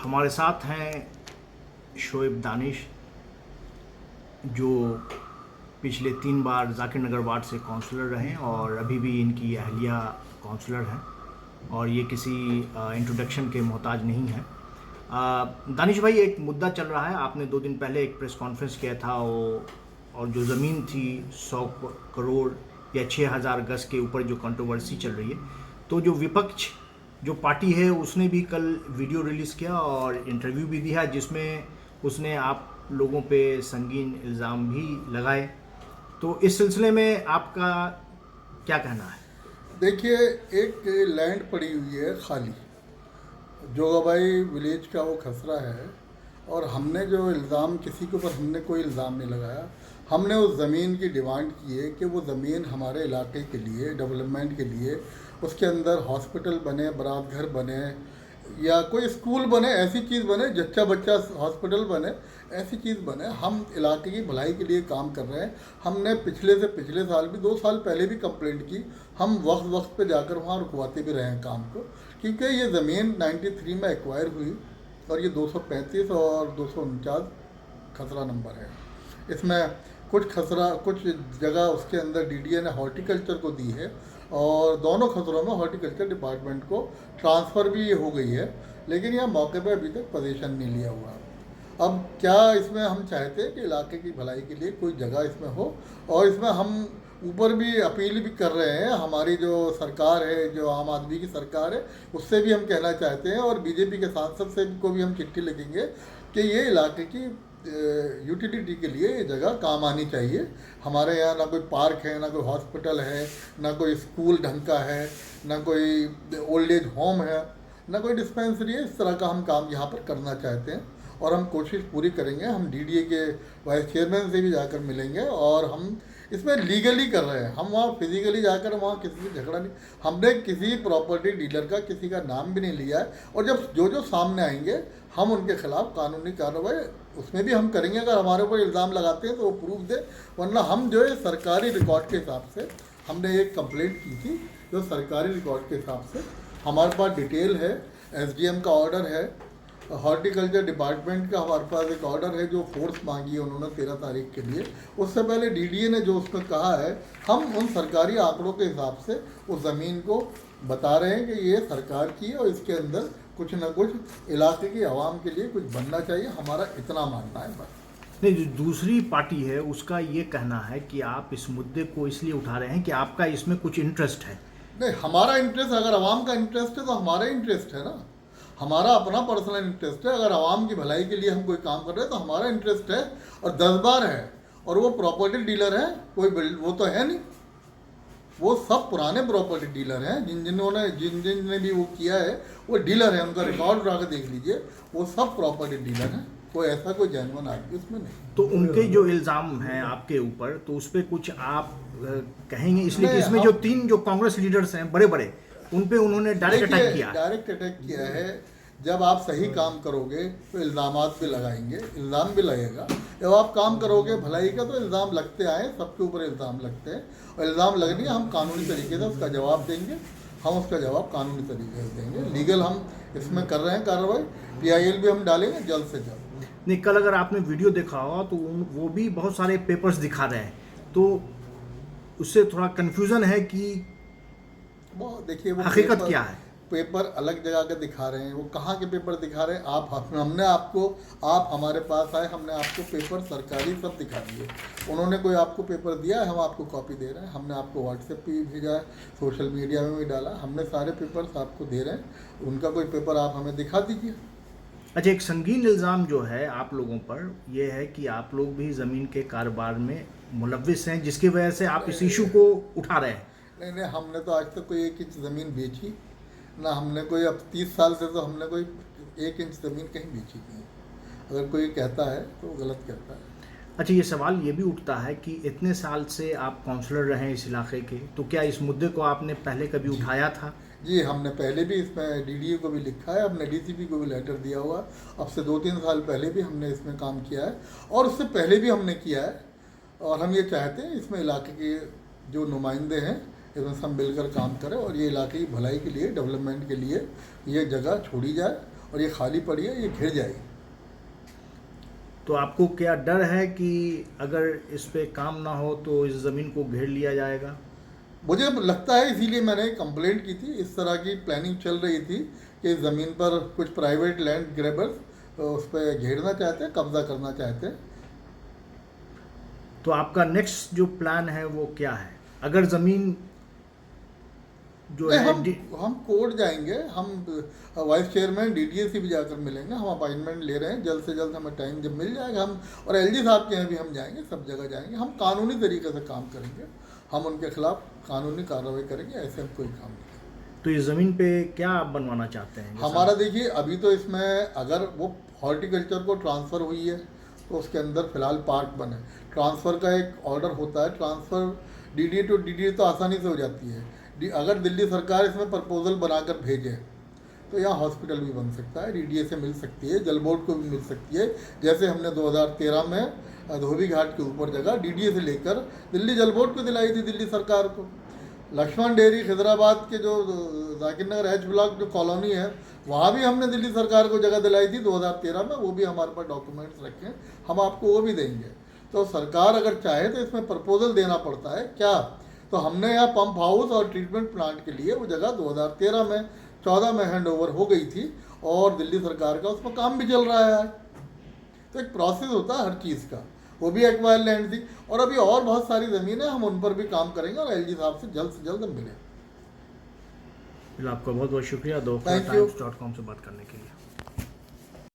हमारे साथ हैं शोएब दानिश, जो पिछले 3 बार जाकिर नगर वार्ड से काउंसलर रहे हैं और अभी भी इनकी अहलिया काउंसलर हैं और ये किसी इंट्रोडक्शन के मोहताज नहीं हैं। दानिश भाई, एक मुद्दा चल रहा है, आपने 2 दिन पहले एक प्रेस कॉन्फ्रेंस किया था और जो ज़मीन थी 100 करोड़ या 6000 गज के ऊपर जो कंट्रोवर्सी चल रही है, तो जो विपक्ष जो पार्टी है उसने भी कल वीडियो रिलीज़ किया और इंटरव्यू भी दिया जिसमें उसने आप लोगों पे संगीन इल्ज़ाम भी लगाए। तो इस सिलसिले में आपका क्या कहना है? देखिए, एक लैंड पड़ी हुई है खाली, जोगाबाई विलेज का वो खसरा है। और हमने जो इल्ज़ाम, किसी के ऊपर हमने कोई इल्ज़ाम नहीं लगाया। हमने उस ज़मीन की डिमांड की है कि वो ज़मीन हमारे इलाके के लिए, डेवलपमेंट के लिए, उसके अंदर हॉस्पिटल बने, बारात घर बने या कोई स्कूल बने, ऐसी चीज़ बने, जच्चा बच्चा हॉस्पिटल बने, ऐसी चीज़ बने। हम इलाके की भलाई के लिए काम कर रहे हैं। हमने पिछले से पिछले साल भी, 2 साल पहले भी कंप्लेंट की। हम वक्त वक्त पे जाकर वहाँ रुकवाते भी रहे हैं काम को, क्योंकि ये ज़मीन 93 में एक्वायर हुई और ये 235 और 249 खसरा नंबर है। इसमें कुछ जगह उसके अंदर डीडीए ने हॉर्टिकल्चर को दी है और दोनों खसरों में हॉर्टिकल्चर डिपार्टमेंट को ट्रांसफ़र भी ये हो गई है, लेकिन यह मौके पर अभी तक पोजीशन नहीं लिया हुआ। अब क्या इसमें हम चाहते हैं कि इलाके की भलाई के लिए कोई जगह इसमें हो, और इसमें हम ऊपर भी अपील भी कर रहे हैं। हमारी जो सरकार है, जो आम आदमी की सरकार है, उससे भी हम कहना चाहते हैं और बीजेपी के सांसद से को भी हम चिट्ठी लिखेंगे कि ये इलाके की यूटिलिटी के लिए ये जगह काम आनी चाहिए। हमारे यहाँ ना कोई पार्क है, ना कोई हॉस्पिटल है, ना कोई स्कूल ढंग का है, ना कोई ओल्ड एज होम है, ना कोई डिस्पेंसरी है। इस तरह का हम काम यहाँ पर करना चाहते हैं और हम कोशिश पूरी करेंगे। हम डीडीए के वाइस चेयरमैन से भी जाकर मिलेंगे और हम इसमें लीगली कर रहे हैं। हम वहाँ फिजिकली जाकर वहाँ किसी से झगड़ा नहीं, हमने किसी प्रॉपर्टी डीलर का किसी का नाम भी नहीं लिया है। और जब जो सामने आएंगे हम उनके खिलाफ कानूनी कार्रवाई उसमें भी हम करेंगे। अगर हमारे ऊपर इल्ज़ाम लगाते हैं तो वो प्रूफ दे, वरना हम जो है सरकारी रिकॉर्ड के हिसाब से, हमने एक कंप्लेंट की थी जो सरकारी रिकॉर्ड के हिसाब से हमारे पास डिटेल है, एसडीएम का ऑर्डर है, हॉर्टिकल्चर डिपार्टमेंट का हमारे पास एक ऑर्डर है जो फोर्स मांगी है उन्होंने 13 तारीख के लिए। उससे पहले डीडीए ने जो उसमें कहा है, हम उन सरकारी आंकड़ों के हिसाब से उस ज़मीन को बता रहे हैं कि ये सरकार की है और इसके अंदर कुछ ना कुछ इलाके की आवाम के लिए कुछ बनना चाहिए। हमारा इतना मानना है बस। नहीं, जो दूसरी पार्टी है उसका ये कहना है कि आप इस मुद्दे को इसलिए उठा रहे हैं कि आपका इसमें कुछ इंटरेस्ट है। नहीं, हमारा इंटरेस्ट, अगर आवाम का इंटरेस्ट है तो हमारा इंटरेस्ट है ना। हमारा अपना पर्सनल इंटरेस्ट है। अगर आवाम की भलाई के लिए हम कोई काम कर रहे हैं तो हमारा इंटरेस्ट है। और 10 बार है, और वो प्रॉपर्टी डीलर है, कोई वो तो है नहीं। वो सब पुराने प्रॉपर्टी डीलर हैं, जिन भी वो किया है वो डीलर है। उनका रिकॉर्ड उठा के देख लीजिए, वो सब प्रॉपर्टी डीलर हैं। कोई ऐसा कोई जेन्युइन आदमी उसमें नहीं। तो उनके जो इल्ज़ाम हैं आपके ऊपर, तो उस पर कुछ आप कहेंगे? इसलिए कि इसमें जो 3 जो कांग्रेस लीडर्स हैं बड़े बड़े, उन पे उन्होंने डायरेक्ट अटैक किया। डायरेक्ट अटैक किया है। जब आप सही काम करोगे तो इल्ज़ामात भी लगाएंगे, इल्ज़ाम भी लगेगा। जब आप काम करोगे भलाई का तो इल्ज़ाम लगते आए, सबके ऊपर इल्ज़ाम लगते हैं। और इल्ज़ाम लगने हम कानूनी तरीके से उसका जवाब देंगे। हम उसका जवाब कानूनी तरीके से देंगे। लीगल हम इसमें कर रहे हैं कार्रवाई। PIL भी हम डालेंगे जल्द से जल्द। नहीं, कल अगर आपने वीडियो देखा हो तो वो भी बहुत सारे पेपर्स दिखा रहे हैं, तो उससे थोड़ा कन्फ्यूज़न है कि वो देखिए, वो हकीकत क्या है। पेपर अलग जगह के दिखा रहे हैं। वो कहाँ के पेपर दिखा रहे हैं? हमने आपको, आप हमारे पास आए, हमने आपको पेपर सरकारी सब दिखा दिए। उन्होंने कोई आपको पेपर दिया है, हम आपको कॉपी दे रहे हैं। हमने आपको व्हाट्सएप पे भी भेजा है, सोशल मीडिया में भी डाला। हमने सारे पेपर्स आपको दे रहे हैं। उनका कोई पेपर आप हमें दिखा दीजिए। अच्छा, एक संगीन इल्ज़ाम जो है आप लोगों पर ये है कि आप लोग भी ज़मीन के कारोबार में मुलव्विस हैं, जिसकी वजह से आप इस इशू को उठा रहे हैं। नहीं, हमने तो आज तक कोई 1 इंच ज़मीन बेची ना। हमने कोई, अब 30 साल से तो हमने कोई 1 इंच ज़मीन कहीं बेची नहीं। अगर कोई कहता है तो वो गलत कहता है। अच्छा, ये सवाल ये भी उठता है कि इतने साल से आप काउंसलर रहे हैं इस इलाके के, तो क्या इस मुद्दे को आपने पहले कभी उठाया था? जी, हमने पहले भी इसमें डीडीए को भी लिखा है, हमने डीसीपी को भी लेटर दिया हुआ। अब से 2-3 साल पहले भी हमने इसमें काम किया है और उससे पहले भी हमने किया है। और हम ये चाहते हैं इसमें इलाके के जो नुमाइंदे हैं, इसमें सब मिलकर काम करें और ये इलाके की भलाई के लिए, डेवलपमेंट के लिए ये जगह छोड़ी जाए और ये खाली पड़ी है, ये घिर जाएगी। तो आपको क्या डर है कि अगर इस पे काम ना हो तो इस ज़मीन को घेर लिया जाएगा? मुझे लगता है, इसीलिए मैंने कंप्लेंट की थी। इस तरह की प्लानिंग चल रही थी कि इस ज़मीन पर कुछ प्राइवेट लैंड ग्रैबर्स उस पर घेरना चाहते हैं, कब्जा करना चाहते हैं। तो आपका नेक्स्ट जो प्लान है वो क्या है अगर ज़मीन जो नहीं, है हम कोर्ट जाएंगे। हम वाइस चेयरमैन डीडीए से भी जाकर मिलेंगे। हम अपॉइंटमेंट ले रहे हैं, जल्द से जल्द हमें टाइम जब मिल जाएगा हम, और एलजी साहब के यहाँ भी हम जाएंगे, सब जगह जाएंगे। हम कानूनी तरीके से काम करेंगे, हम उनके खिलाफ कानूनी कार्रवाई करेंगे। ऐसे हम कोई काम नहीं करेंगे। तो इस ज़मीन पे क्या आप बनवाना चाहते हैं? हमारा देखिए, अभी तो इसमें अगर वो हॉर्टिकल्चर को ट्रांसफ़र हुई है तो उसके अंदर फ़िलहाल पार्क बने। ट्रांसफ़र का एक ऑर्डर होता है, ट्रांसफ़र डीडीए टू डीडीए तो आसानी से हो जाती है। अगर दिल्ली सरकार इसमें प्रपोजल बनाकर भेजे तो यहाँ हॉस्पिटल भी बन सकता है, डीडीए से मिल सकती है, जल बोर्ड को भी मिल सकती है। जैसे हमने 2013 में धोबी घाट के ऊपर जगह डीडीए से लेकर दिल्ली जल बोर्ड को दिलाई थी दिल्ली सरकार को। लक्ष्मण डेयरी खिदराबाद के जो जाकिर नगर एच ब्लॉक जो कॉलोनी है, वहाँ भी हमने दिल्ली सरकार को जगह दिलाई थी 2013 में। वो भी हमारे पास डॉक्यूमेंट्स रखे हैं, हम आपको वो भी देंगे। तो सरकार अगर चाहे तो इसमें प्रपोजल देना पड़ता है क्या। तो हमने यहाँ पंप हाउस और ट्रीटमेंट प्लांट के लिए वो जगह 2013 में 14 में हैंड ओवर हो गई थी, और दिल्ली सरकार का उसमें काम भी चल रहा है। तो एक प्रोसेस होता है हर चीज़ का। वो भी एक्वायर लैंड थी, और अभी और बहुत सारी ज़मीनें, हम उन पर भी काम करेंगे और एलजी साहब से जल्द हम मिलें। आपका बहुत बहुत शुक्रिया Thank you. dokhla-times.com से बात करने के लिए।